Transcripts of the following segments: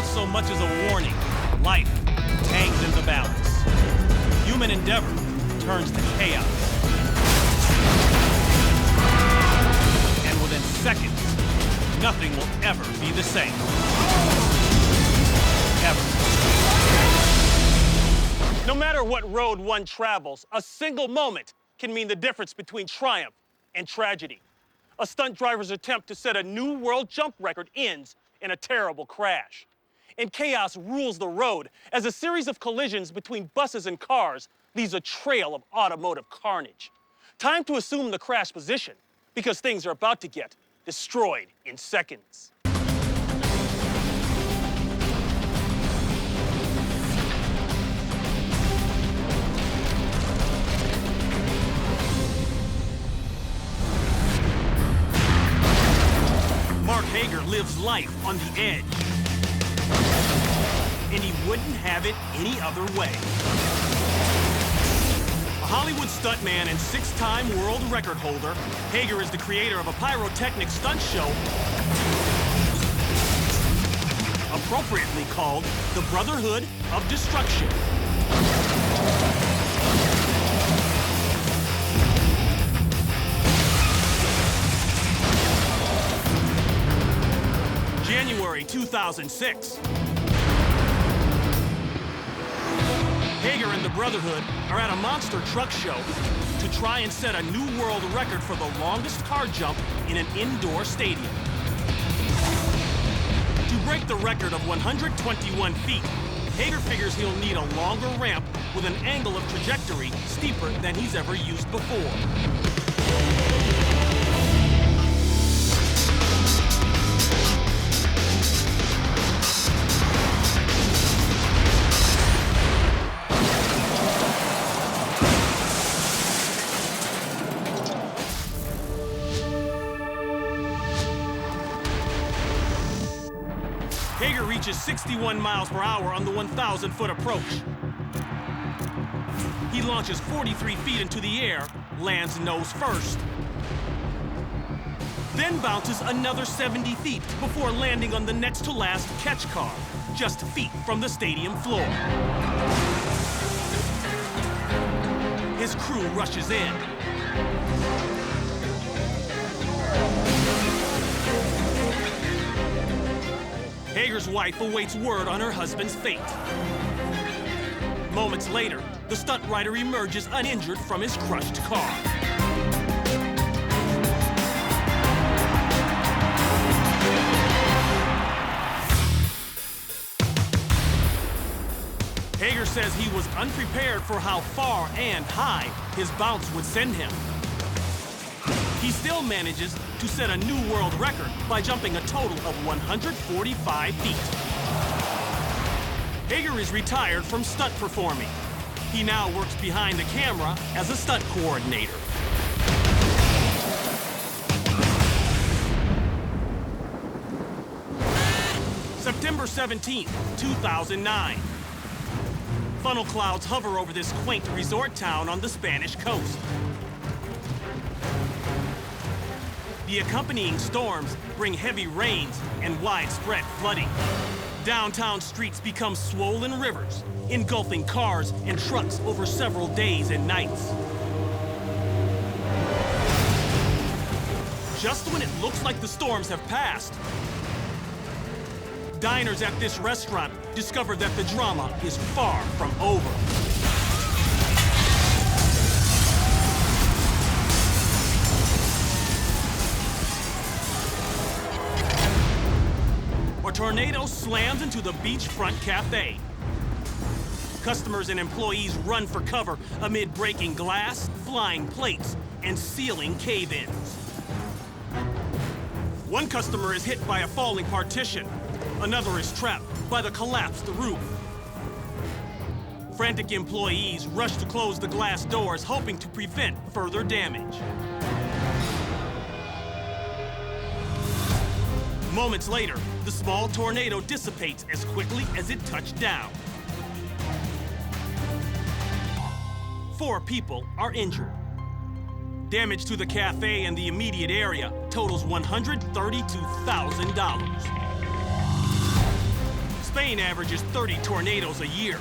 without so much as a warning, life hangs in the balance. Human endeavor turns to chaos. And within seconds, nothing will ever be the same. Ever. No matter what road one travels, a single moment can mean the difference between triumph and tragedy. A stunt driver's attempt to set a new world jump record ends in a terrible crash. And chaos rules the road as a series of collisions between buses and cars leaves a trail of automotive carnage. Time to assume the crash position, because things are about to get destroyed in seconds. Mark Hager lives life on the edge. And he wouldn't have it any other way. A Hollywood stuntman and 6-time world record holder, Hager is the creator of a pyrotechnic stunt show appropriately called the Brotherhood of Destruction. January 2006. Hager and the Brotherhood are at a monster truck show to try and set a new world record for the longest car jump in an indoor stadium. To break the record of 121 feet, Hager figures he'll need a longer ramp with an angle of trajectory steeper than he's ever used before. Hager reaches 61 miles per hour on the 1,000-foot approach. He launches 43 feet into the air, lands nose first. Then bounces another 70 feet before landing on the next-to-last catch car, just feet from the stadium floor. His crew rushes in. Hager's wife awaits word on her husband's fate. Moments later, the stunt rider emerges uninjured from his crushed car. Hager says he was unprepared for how far and high his bounce would send him. He still manages to set a new world record by jumping a total of 145 feet. Hager is retired from stunt performing. He now works behind the camera as a stunt coordinator. September 17th, 2009. Funnel clouds hover over this quaint resort town on the Spanish coast. The accompanying storms bring heavy rains and widespread flooding. Downtown streets become swollen rivers, engulfing cars and trucks over several days and nights. Just when it looks like the storms have passed, diners at this restaurant discover that the drama is far from over. A tornado slams into the beachfront cafe. Customers and employees run for cover amid breaking glass, flying plates, and ceiling cave-ins. One customer is hit by a falling partition. Another is trapped by the collapsed roof. Frantic employees rush to close the glass doors, hoping to prevent further damage. Moments later, the small tornado dissipates as quickly as it touched down. 4 people are injured. Damage to the cafe and the immediate area totals $132,000. Spain averages 30 tornadoes a year.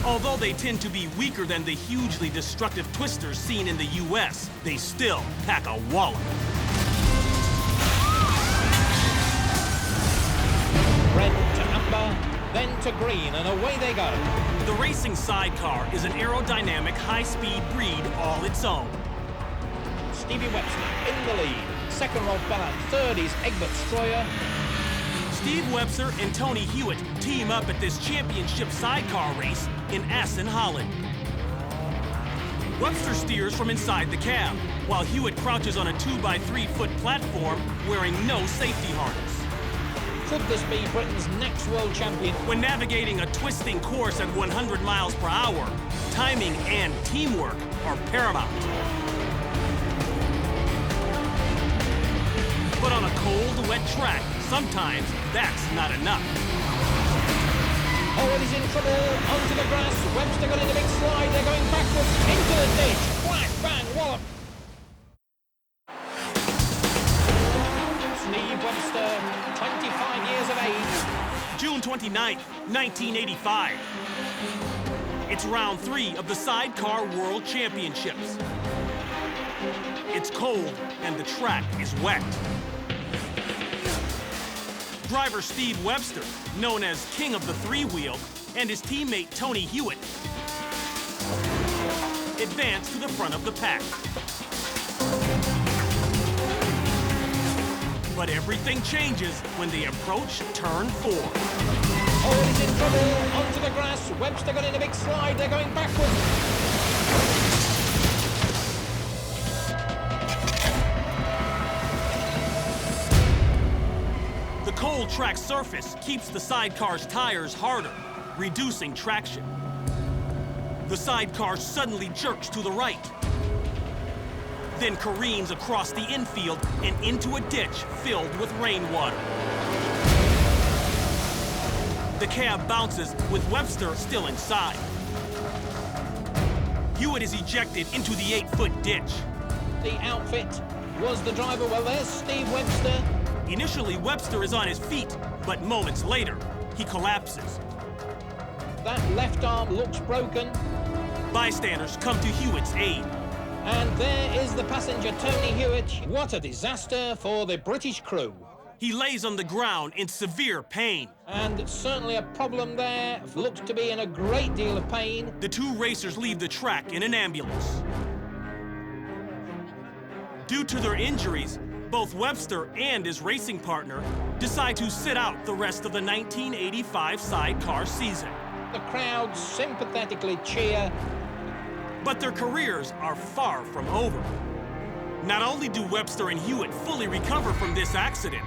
Although they tend to be weaker than the hugely destructive twisters seen in the US, they still pack a wallop. Red to amber, then to green, and away they go. The racing sidecar is an aerodynamic, high-speed breed all its own. Stevie Webster in the lead. Second Rolf Ballard, third is Egbert Stroyer. Steve Webster and Tony Hewitt team up at this championship sidecar race in Assen, Holland. Webster steers from inside the cab, while Hewitt crouches on a 2x3-foot platform wearing no safety harness. Could this be Britain's next world champion? When navigating a twisting course at 100 miles per hour, timing and teamwork are paramount. But on a cold, wet track, sometimes that's not enough. Oh, it is in trouble. Onto the grass. Webster got in a big slide. They're going backwards into the ditch. Whack, bang, wallop. Steve Webster, 25 years of age. June 29th, 1985. It's round 3 of the Sidecar World Championships. It's cold and the track is wet. Driver Steve Webster, known as King of the Three-Wheel, and his teammate Tony Hewitt advance to the front of the pack. But everything changes when they approach turn 4. Oh, he's in trouble. Onto the grass. Webster got in a big slide. They're going backwards. The cold track surface keeps the sidecar's tires harder, reducing traction. The sidecar suddenly jerks to the right, then careens across the infield and into a ditch filled with rainwater. The cab bounces with Webster still inside. Hewitt is ejected into the 8-foot ditch. The outfit was the driver. Well, there's Steve Webster. Initially, Webster is on his feet, but moments later, he collapses. That left arm looks broken. Bystanders come to Hewitt's aid. And there is the passenger, Tony Hewitt. What a disaster for the British crew. He lays on the ground in severe pain. And certainly a problem there. Looks to be in a great deal of pain. The two racers leave the track in an ambulance. Due to their injuries, both Webster and his racing partner decide to sit out the rest of the 1985 sidecar season. The crowd sympathetically cheer. But their careers are far from over. Not only do Webster and Hewitt fully recover from this accident,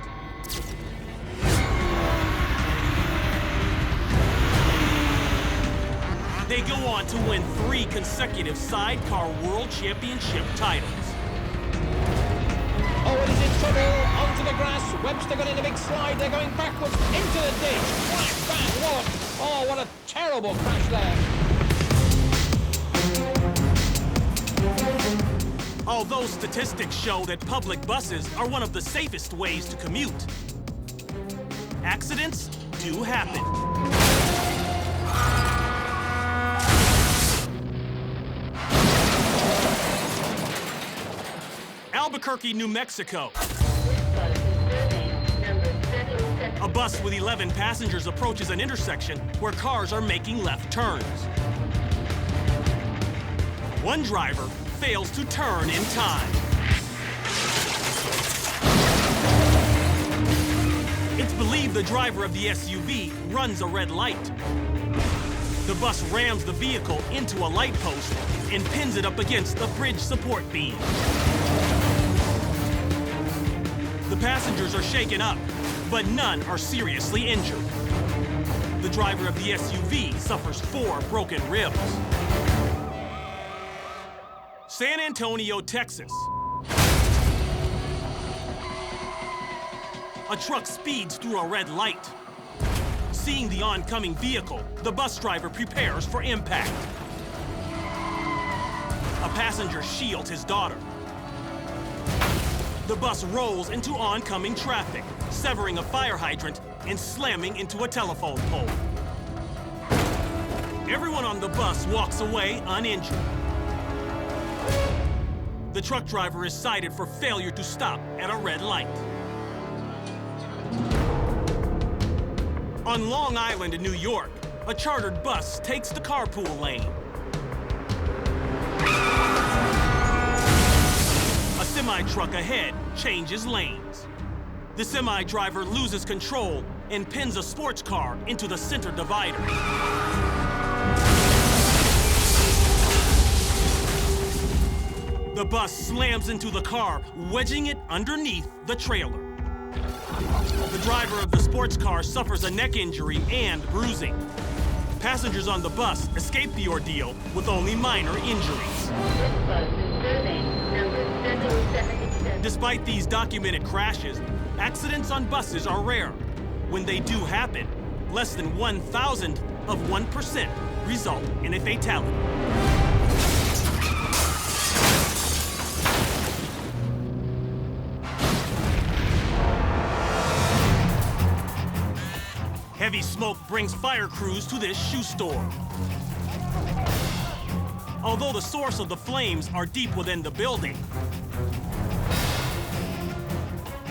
they go on to win 3 consecutive Sidecar World Championship titles. Oh, it is in trouble. Onto the grass. Webster got in a big slide. They're going backwards into the ditch. Whack, bang, wallop. Oh, what a terrible crash there. Although statistics show that public buses are one of the safest ways to commute, accidents do happen. Albuquerque, New Mexico. A bus with 11 passengers approaches an intersection where cars are making left turns. One driver fails to turn in time. It's believed the driver of the SUV runs a red light. The bus rams the vehicle into a light post and pins it up against a bridge support beam. The passengers are shaken up, but none are seriously injured. The driver of the SUV suffers 4 broken ribs. San Antonio, Texas. A truck speeds through a red light. Seeing the oncoming vehicle, the bus driver prepares for impact. A passenger shields his daughter. The bus rolls into oncoming traffic, severing a fire hydrant and slamming into a telephone pole. Everyone on the bus walks away uninjured. The truck driver is cited for failure to stop at a red light. On Long Island in New York, a chartered bus takes the carpool lane. A semi-truck ahead changes lanes. The semi-driver loses control and pins a sports car into the center divider. The bus slams into the car, wedging it underneath the trailer. The driver of the sports car suffers a neck injury and bruising. Passengers on the bus escape the ordeal with only minor injuries. Despite these documented crashes, accidents on buses are rare. When they do happen, less than 1,000th of 1% result in a fatality. Heavy smoke brings fire crews to this shoe store. Although the source of the flames are deep within the building,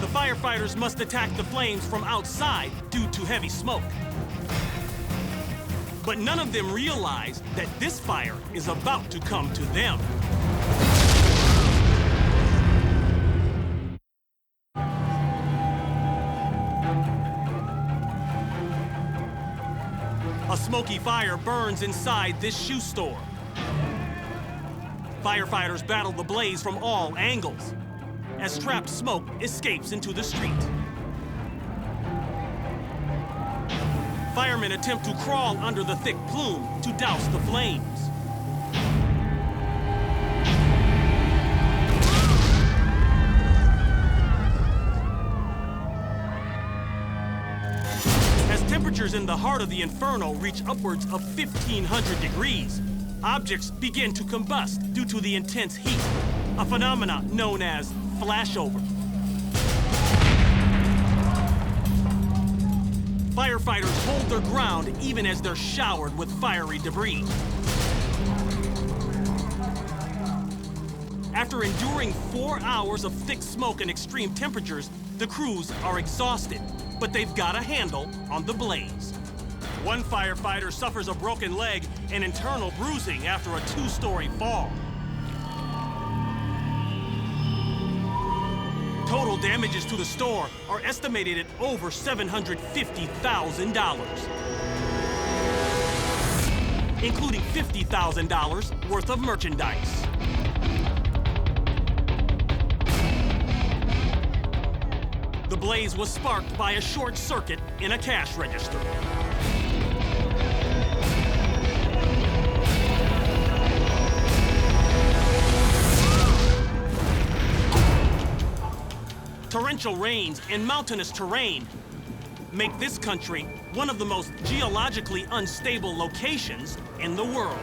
the firefighters must attack the flames from outside due to heavy smoke. But none of them realize that this fire is about to come to them. A smoky fire burns inside this shoe store. Firefighters battle the blaze from all angles as trapped smoke escapes into the street. Firemen attempt to crawl under the thick plume to douse the flames. As temperatures in the heart of the inferno reach upwards of 1,500 degrees, objects begin to combust due to the intense heat, a phenomenon known as flashover. Firefighters hold their ground even as they're showered with fiery debris. After enduring 4 hours of thick smoke and extreme temperatures, the crews are exhausted, but they've got a handle on the blaze. One firefighter suffers a broken leg and internal bruising after a 2-story fall. Total damages to the store are estimated at over $750,000, including $50,000 worth of merchandise. The blaze was sparked by a short circuit in a cash register. Torrential rains and mountainous terrain make this country one of the most geologically unstable locations in the world.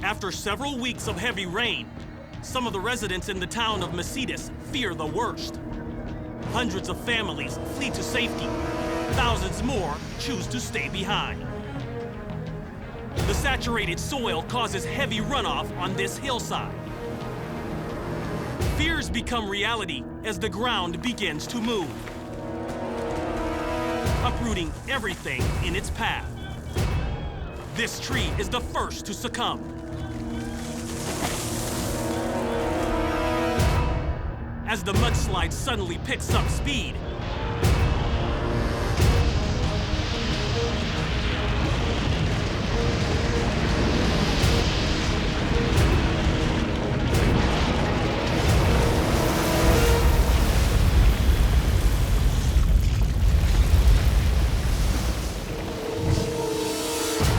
After several weeks of heavy rain, some of the residents in the town of Mercedes fear the worst. Hundreds of families flee to safety. Thousands more choose to stay behind. The saturated soil causes heavy runoff on this hillside. Fears become reality as the ground begins to move, uprooting everything in its path. This tree is the first to succumb. As the mudslide suddenly picks up speed,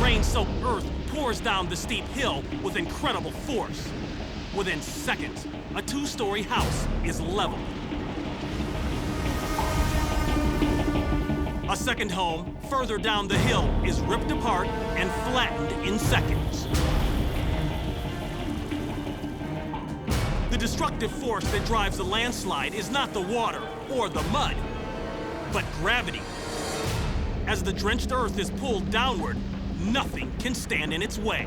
rain-soaked earth pours down the steep hill with incredible force. Within seconds, a 2-story house is leveled. A second home, further down the hill, is ripped apart and flattened in seconds. The destructive force that drives the landslide is not the water or the mud, but gravity. As the drenched earth is pulled downward, nothing can stand in its way.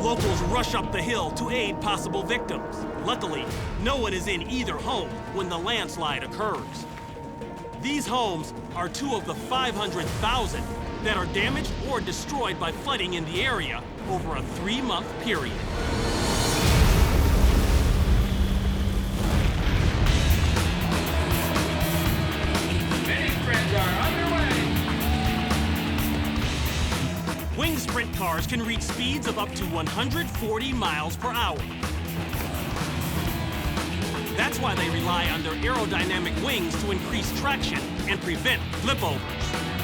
Locals rush up the hill to aid possible victims. Luckily, no one is in either home when the landslide occurs. These homes are two of the 500,000 that are damaged or destroyed by flooding in the area over a 3-month period. Mini sprints are underway. Wing sprint cars can reach speeds of up to 140 miles per hour. That's why they rely on their aerodynamic wings to increase traction and prevent flipovers.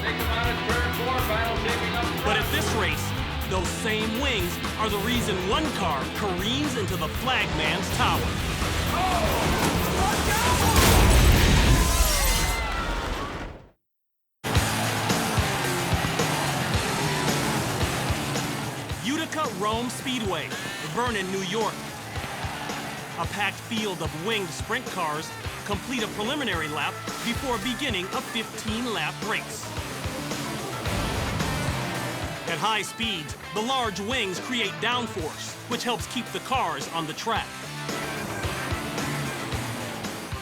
They come out of turn 4, battle shaping up. But at this race, those same wings are the reason one car careens into the flagman's tower. Utica Rome Speedway, Vernon, New York. A packed field of winged sprint cars complete a preliminary lap before beginning a 15-lap race. At high speeds, the large wings create downforce, which helps keep the cars on the track.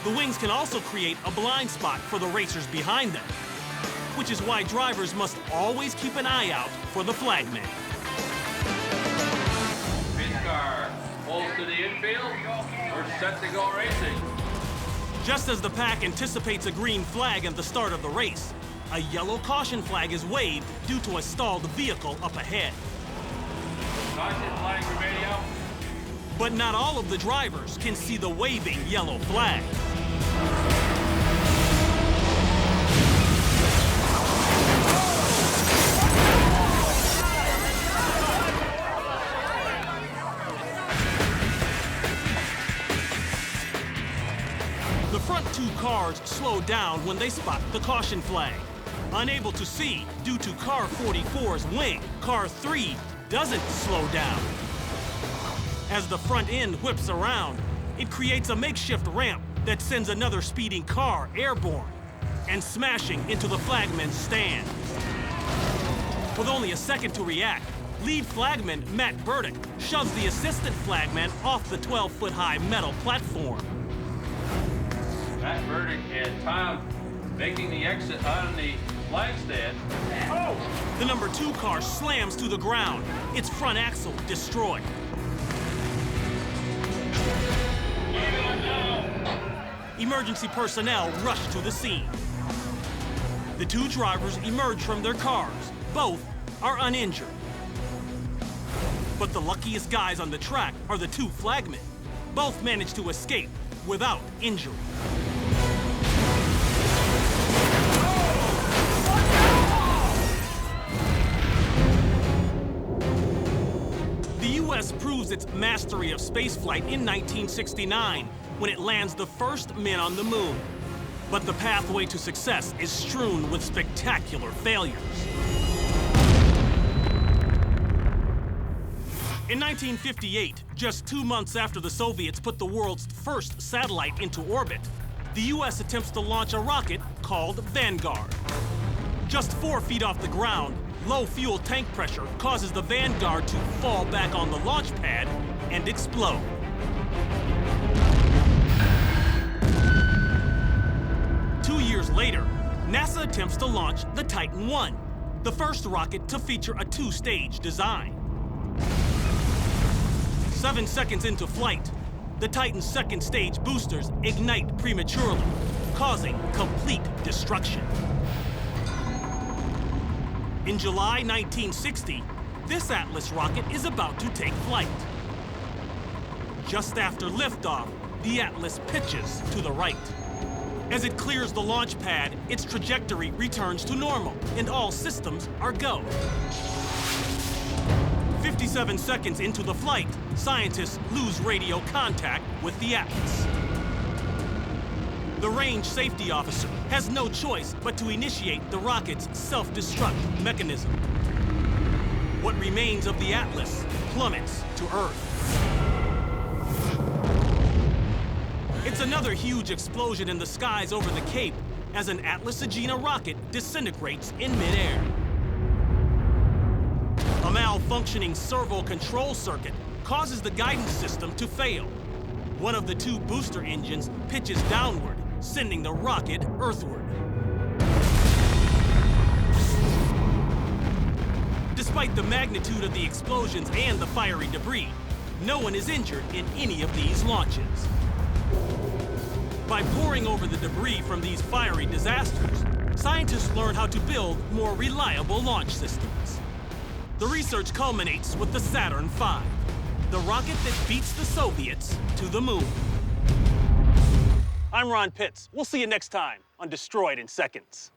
The wings can also create a blind spot for the racers behind them, which is why drivers must always keep an eye out for the flagman. Pit car pulls to the infield. We're set to go racing. Just as the pack anticipates a green flag at the start of the race, a yellow caution flag is waved due to a stalled vehicle up ahead. Caution flag remaining out. But not all of the drivers can see the waving yellow flag. The front two cars slow down when they spot the caution flag. Unable to see due to car 44's wing, car 3 doesn't slow down. As the front end whips around, it creates a makeshift ramp that sends another speeding car airborne and smashing into the flagman's stand. With only a second to react, lead flagman Matt Burdick shoves the assistant flagman off the 12-foot-high metal platform. Matt Burdick and Tom making the exit on the flag stand. Oh! The number 2 car slams to the ground, its front axle destroyed. Emergency personnel rush to the scene. The 2 drivers emerge from their cars. Both are uninjured. But the luckiest guys on the track are the 2 flagmen. Both manage to escape without injury. The U.S. proves its mastery of spaceflight in 1969 when it lands the first men on the moon. But the pathway to success is strewn with spectacular failures. In 1958, just 2 months after the Soviets put the world's first satellite into orbit, the U.S. attempts to launch a rocket called Vanguard. Just 4 feet off the ground, low fuel tank pressure causes the Vanguard to fall back on the launch pad and explode. Two years later, NASA attempts to launch the Titan I, the first rocket to feature a 2-stage design. 7 seconds into flight, the Titan's second stage boosters ignite prematurely, causing complete destruction. In July 1960, this Atlas rocket is about to take flight. Just after liftoff, the Atlas pitches to the right. As it clears the launch pad, its trajectory returns to normal, and all systems are go. 57 seconds into the flight, scientists lose radio contact with the Atlas. The range safety officer has no choice but to initiate the rocket's self-destruct mechanism. What remains of the Atlas plummets to Earth. It's another huge explosion in the skies over the Cape as an Atlas Agena rocket disintegrates in midair. A malfunctioning servo control circuit causes the guidance system to fail. One of the two booster engines pitches downward, sending the rocket earthward. Despite the magnitude of the explosions and the fiery debris, no one is injured in any of these launches. By poring over the debris from these fiery disasters, scientists learn how to build more reliable launch systems. The research culminates with the Saturn V, the rocket that beats the Soviets to the moon. I'm Ron Pitts. We'll see you next time on Destroyed in Seconds.